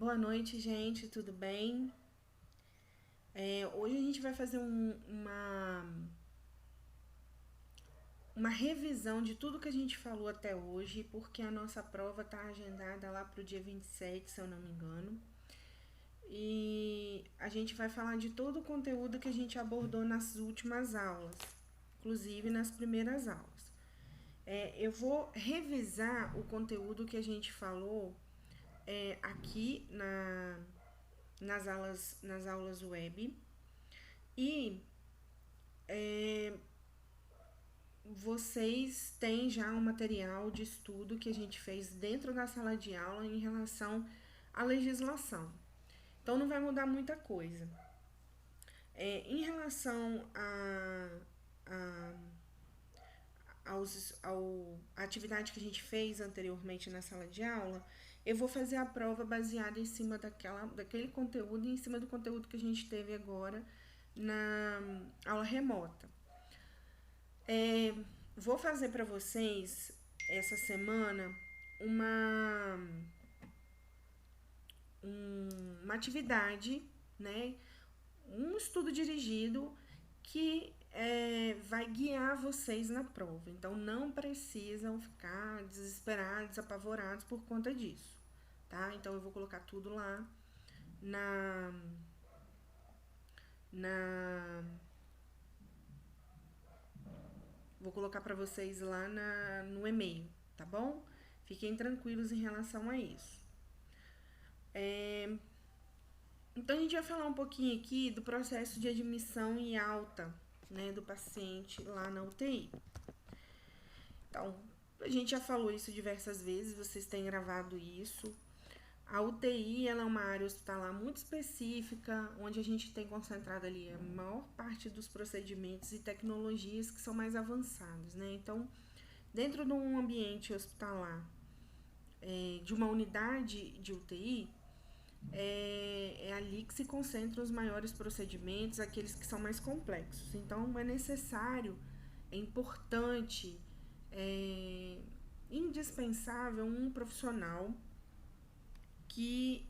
Boa noite, gente, tudo bem? Hoje a gente vai fazer uma revisão de tudo que a gente falou até hoje, porque a nossa prova está agendada lá para o dia 27, se eu não me engano. E a gente vai falar de todo o conteúdo que a gente abordou nas últimas aulas, inclusive nas primeiras aulas. Eu vou revisar o conteúdo que a gente falou aqui nas aulas web. E vocês têm já um material de estudo que a gente fez dentro da sala de aula em relação à legislação. Então não vai mudar muita coisa. Em relação a, à atividade que a gente fez anteriormente na sala de aula, eu vou fazer a prova baseada em cima daquele conteúdo e em cima do conteúdo que a gente teve agora na aula remota. Vou fazer para vocês essa semana uma atividade, né? Um estudo dirigido que vai guiar vocês na prova. Então não precisam ficar desesperados, apavorados por conta disso, tá? Então eu vou colocar tudo lá na na vou colocar para vocês lá no e-mail, tá bom? Fiquem tranquilos em relação a isso. Então a gente vai falar um pouquinho aqui do processo de admissão e alta, né, do paciente lá na UTI. Então, a gente já falou isso diversas vezes, vocês têm gravado isso. A UTI ela é uma área hospitalar muito específica, onde a gente tem concentrado ali a maior parte dos procedimentos e tecnologias que são mais avançados, né? Então, dentro de um ambiente hospitalar, de uma unidade de UTI, é ali que se concentram os maiores procedimentos, aqueles que são mais complexos. Então, é necessário, é importante, é indispensável um profissional que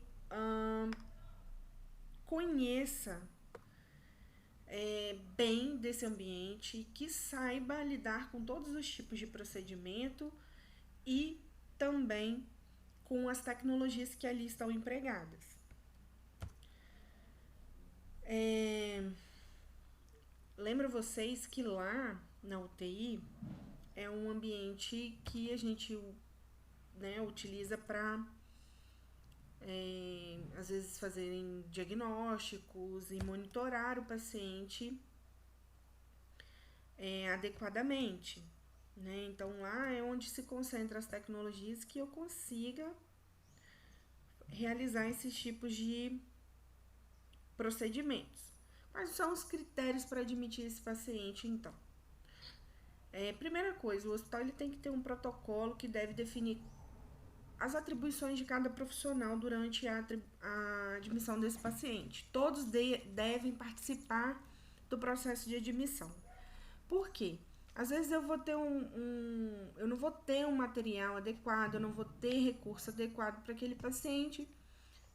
conheça bem desse ambiente, que saiba lidar com todos os tipos de procedimento e também com as tecnologias que ali estão empregadas. Lembro vocês que lá na UTI é um ambiente que a gente, né, utiliza para às vezes fazerem diagnósticos e monitorar o paciente adequadamente, né? Então lá é onde se concentra as tecnologias que eu consiga realizar esses tipos de procedimentos. Quais são os critérios para admitir esse paciente, então? Primeira coisa, o hospital ele tem que ter um protocolo que deve definir as atribuições de cada profissional durante a admissão desse paciente. Todos devem participar do processo de admissão. Por quê? Às vezes eu vou ter eu não vou ter um material adequado, eu não vou ter recurso adequado para aquele paciente,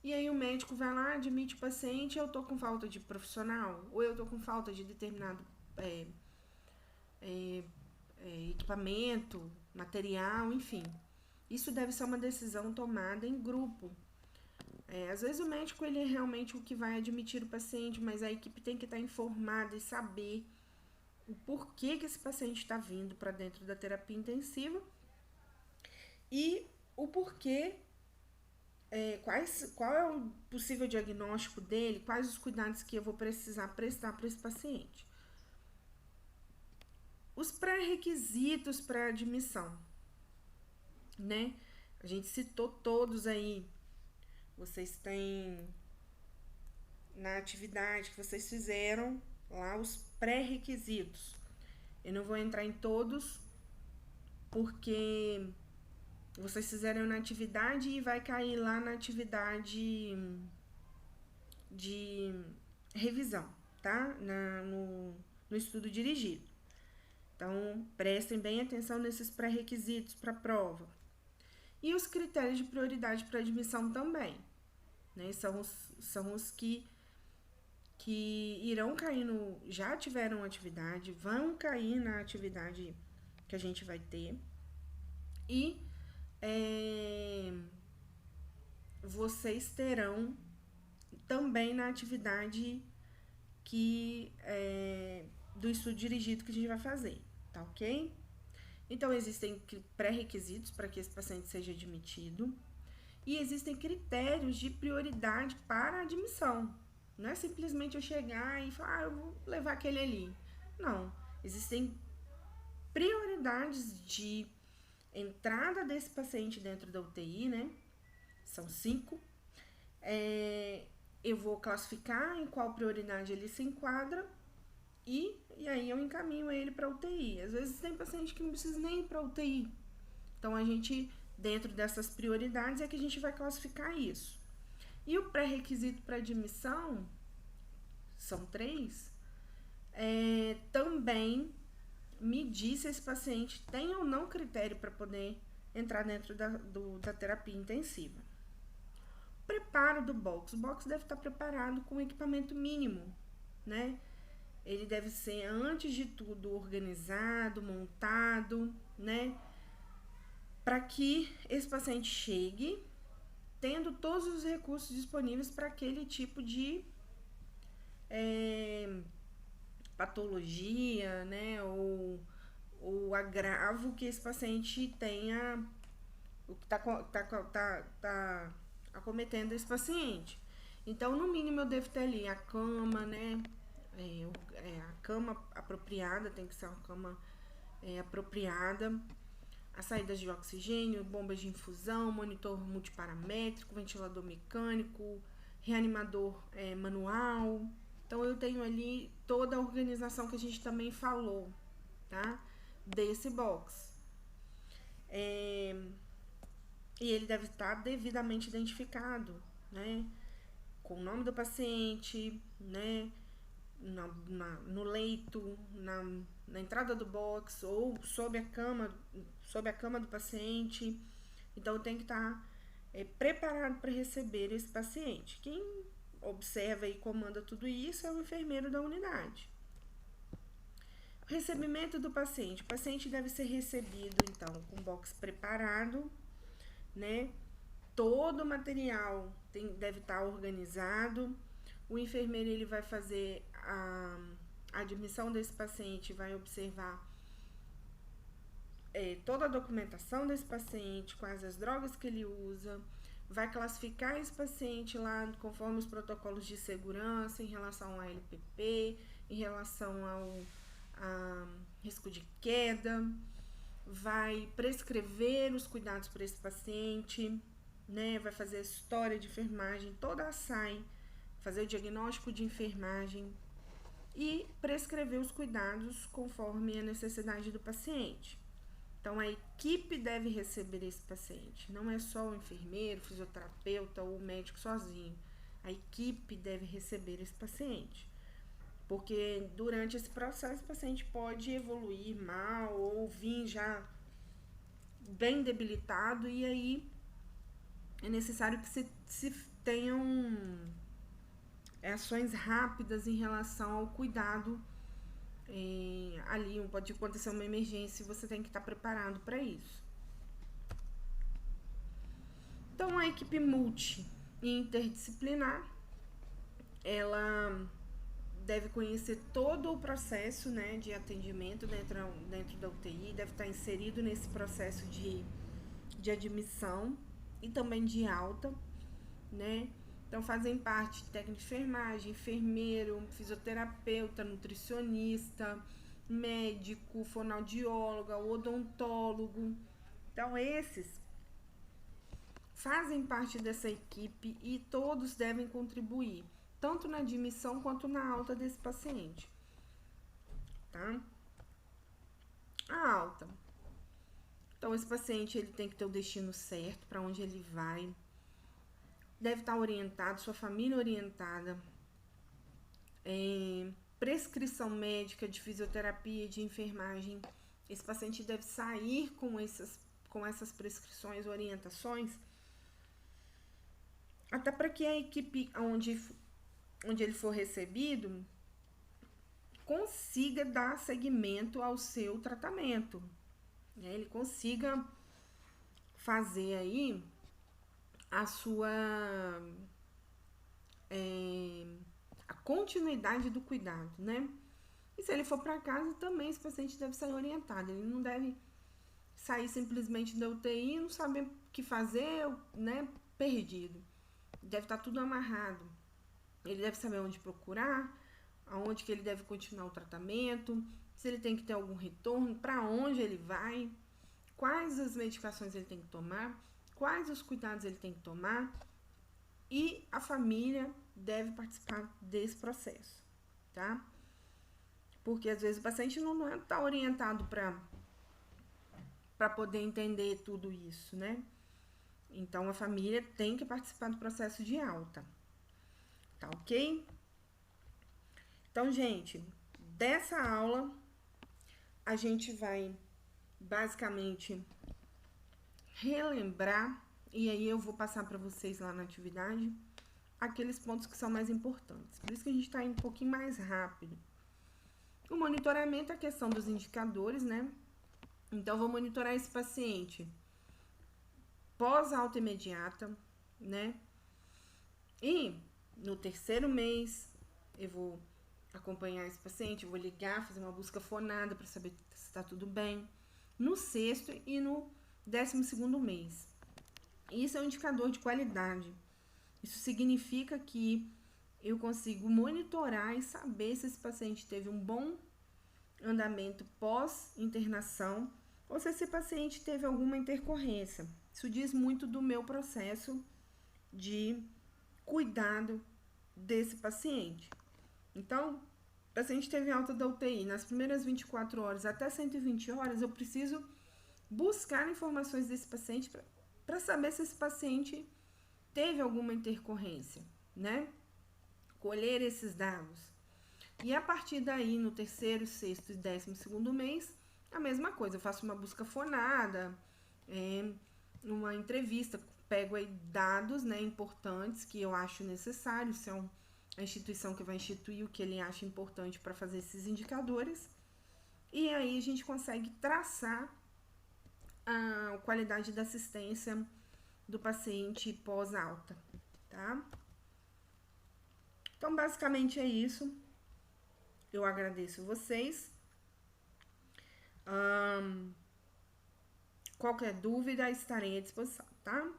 e aí o médico vai lá, admite o paciente, eu tô com falta de profissional, ou eu tô com falta de determinado equipamento, material, enfim. Isso deve ser uma decisão tomada em grupo. Às vezes o médico ele é realmente o que vai admitir o paciente, mas a equipe tem que estar informada e saber o porquê que esse paciente está vindo para dentro da terapia intensiva e o porquê, qual é o possível diagnóstico dele, quais os cuidados que eu vou precisar prestar para esse paciente. Os pré-requisitos para admissão, né? A gente citou todos aí. Vocês têm na atividade que vocês fizeram lá os pré-requisitos. Eu não vou entrar em todos porque vocês fizeram na atividade e vai cair lá na atividade de revisão, tá? No estudo dirigido. Então, prestem bem atenção nesses pré-requisitos para a prova. E os critérios de prioridade para admissão também. né? São os que irão cair já tiveram atividade, vão cair na atividade que a gente vai ter. E vocês terão também na atividade do estudo dirigido que a gente vai fazer, tá ok? Então, existem pré-requisitos para que esse paciente seja admitido e existem critérios de prioridade para a admissão. Não é simplesmente eu chegar e falar, eu vou levar aquele ali. Não, existem prioridades de entrada desse paciente dentro da UTI, né? São 5. Eu vou classificar em qual prioridade ele se enquadra e aí eu encaminho ele para UTI. Às vezes tem paciente que não precisa nem ir para UTI. Então, a gente, dentro dessas prioridades, é que a gente vai classificar isso. E o pré-requisito para admissão, são 3, também medir se esse paciente tem ou não critério para poder entrar dentro da terapia intensiva. Preparo do box. O box deve estar preparado com equipamento mínimo, né? Ele deve ser, antes de tudo, organizado, montado, né? Para que esse paciente chegue tendo todos os recursos disponíveis para aquele tipo de patologia, né? Ou agravo que esse paciente tenha, o que está acometendo esse paciente. Então, no mínimo, eu devo ter ali a cama, né? A cama apropriada, tem que ser uma cama apropriada. As saídas de oxigênio, bombas de infusão, monitor multiparamétrico, ventilador mecânico, reanimador manual. Então, eu tenho ali toda a organização que a gente também falou, tá? Desse box. E ele deve estar devidamente identificado, né? Com o nome do paciente, né? No leito, na entrada do box ou sob a cama do paciente. Então, tem que estar preparado para receber esse paciente. Quem observa e comanda tudo isso é o enfermeiro da unidade. Recebimento do paciente. O paciente deve ser recebido, então, com o box preparado, né? Todo o material deve estar organizado. O enfermeiro ele vai fazer a admissão desse paciente, vai observar toda a documentação desse paciente, quais as drogas que ele usa, vai classificar esse paciente lá conforme os protocolos de segurança em relação ao LPP, em relação ao risco de queda, vai prescrever os cuidados para esse paciente, né? Vai fazer a história de enfermagem, toda a SAI, fazer o diagnóstico de enfermagem e prescrever os cuidados conforme a necessidade do paciente. Então, a equipe deve receber esse paciente. Não é só o enfermeiro, o fisioterapeuta ou o médico sozinho. A equipe deve receber esse paciente. Porque durante esse processo, o paciente pode evoluir mal ou vir já bem debilitado. E aí, é necessário que se tenham ações rápidas em relação ao cuidado. Ali pode acontecer uma emergência e você tem que estar preparado para isso. Então, a equipe multi e interdisciplinar, ela deve conhecer todo o processo, né, de atendimento dentro da UTI, deve estar inserido nesse processo de admissão e também de alta, né? Então, fazem parte técnico de enfermagem, enfermeiro, fisioterapeuta, nutricionista, médico, fonoaudiólogo, odontólogo. Então, esses fazem parte dessa equipe e todos devem contribuir, tanto na admissão quanto na alta desse paciente, tá? A alta. Então, esse paciente ele tem que ter o destino certo, para onde ele vai. Deve estar orientado, sua família orientada. Prescrição médica de fisioterapia, de enfermagem. Esse paciente deve sair com essas prescrições, orientações até para que a equipe onde ele for recebido consiga dar seguimento ao seu tratamento, né? Ele consiga fazer aí a sua a continuidade do cuidado, né? E se ele for para casa, também esse paciente deve ser orientado. Ele não deve sair simplesmente da UTI e não saber o que fazer, né? Perdido. Deve estar tudo amarrado. Ele deve saber onde procurar, aonde que ele deve continuar o tratamento, se ele tem que ter algum retorno, para onde ele vai, quais as medicações ele tem que tomar, quais os cuidados ele tem que tomar, e a família deve participar desse processo, tá? Porque às vezes o paciente não está orientado para poder entender tudo isso, né? Então a família tem que participar do processo de alta, tá ok? Então, gente, dessa aula a gente vai basicamente relembrar, e aí eu vou passar para vocês lá na atividade aqueles pontos que são mais importantes. Por isso que a gente está indo um pouquinho mais rápido. O monitoramento é a questão dos indicadores, né? Então, vou monitorar esse paciente pós-alta imediata, né? E no terceiro mês, eu vou acompanhar esse paciente, vou ligar, fazer uma busca fonada para saber se está tudo bem. No sexto e no 12º mês. Isso é um indicador de qualidade. Isso significa que eu consigo monitorar e saber se esse paciente teve um bom andamento pós-internação ou se esse paciente teve alguma intercorrência. Isso diz muito do meu processo de cuidado desse paciente. Então, o paciente teve alta da UTI nas primeiras 24 horas até 120 horas, eu preciso buscar informações desse paciente para saber se esse paciente teve alguma intercorrência, né? Colher esses dados. E a partir daí, no terceiro, sexto e 12º mês, a mesma coisa. Eu faço uma busca fonada, uma entrevista, pego aí dados, né, importantes que eu acho necessários, se é a instituição que vai instituir o que ele acha importante para fazer esses indicadores. E aí a gente consegue traçar a qualidade da assistência do paciente pós-alta, tá? Então, basicamente é isso. Eu agradeço vocês. Qualquer dúvida, estarei à disposição, tá?